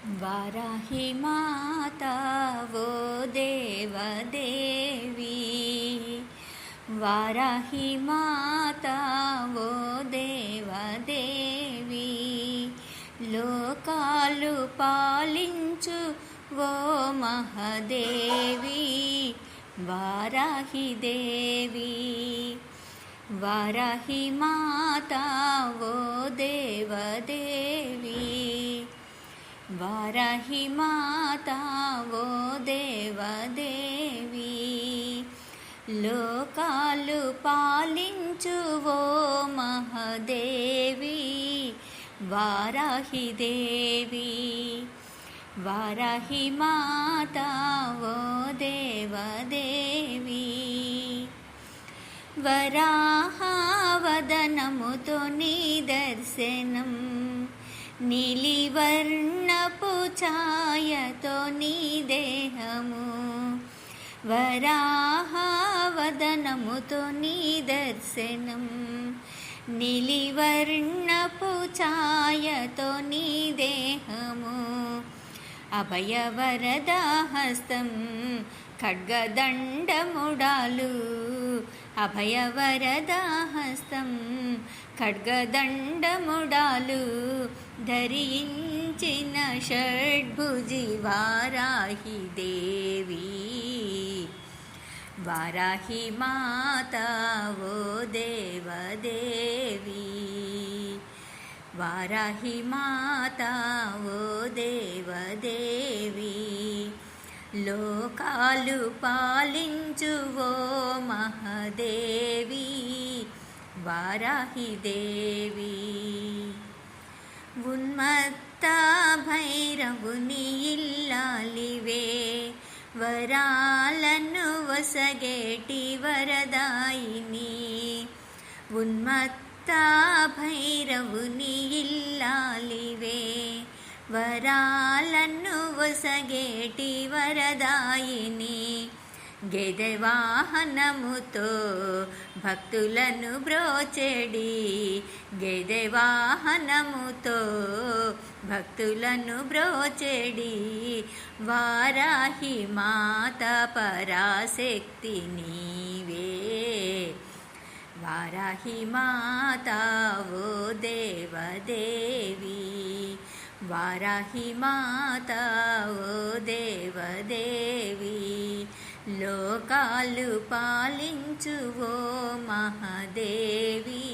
वाराही माता वो देवदेवी, वाराही माता वो देवदेवी, లోకాలు పాలించు वो మహదేవి వారాహి దేవి, వారాహి మాతా वो దేవదేవి, వారాహి మాతా वो దేవదేవి, లోకాలు పాలించు वो మహదేవి వారాహి దేవి, వారాహి మాతా वो దేవదేవి. వరాహవదనముతో నీ దర్శనం, నీలివర్ణపు ఛాయతో నీ దేహము, వరాహవదనముతో నీ దర్శనం, నీలివర్ణపు ఛాయతో నీ దేహము, అభయవరదహస్తం ఖడ్గదండముడాలు, అభయవరదహస్తం ఖడ్గదండముడాలు ధరించిన షడ్భుజి వారాహి దేవి, వారాహి మాతా वो దేవదేవి, వారాహి మాతా वो దేవదేవి, లోకాలు పాలించు वो మహదేవి వారాహి దేవి. ఉన్మత్త భైరవుని ఇల్లాలివే, వరాలను వసగేటి వరదాయిని, ఉన్మత్త భైరవుని ఇల్లాలివే, వరాలను వసగేటి వరదాయిని, గెదె వాహనముతో భక్తులను బ్రోచెడి, గెదె వాహనముతో భక్తులను బ్రోచెడి, వారాహి మాత పరాశక్తి నీవే, వారాహి మాతా वो దేవదేవి, వారాహి మాతా वो దేవదేవి, లోకాలు పాలించు वो మహదేవి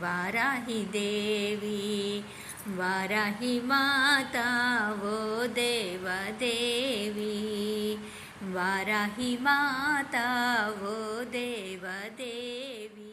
వారాహి దేవి, వారాహి మాతా वो దేవదేవి, వారాహి మాతా वो దేవదేవి.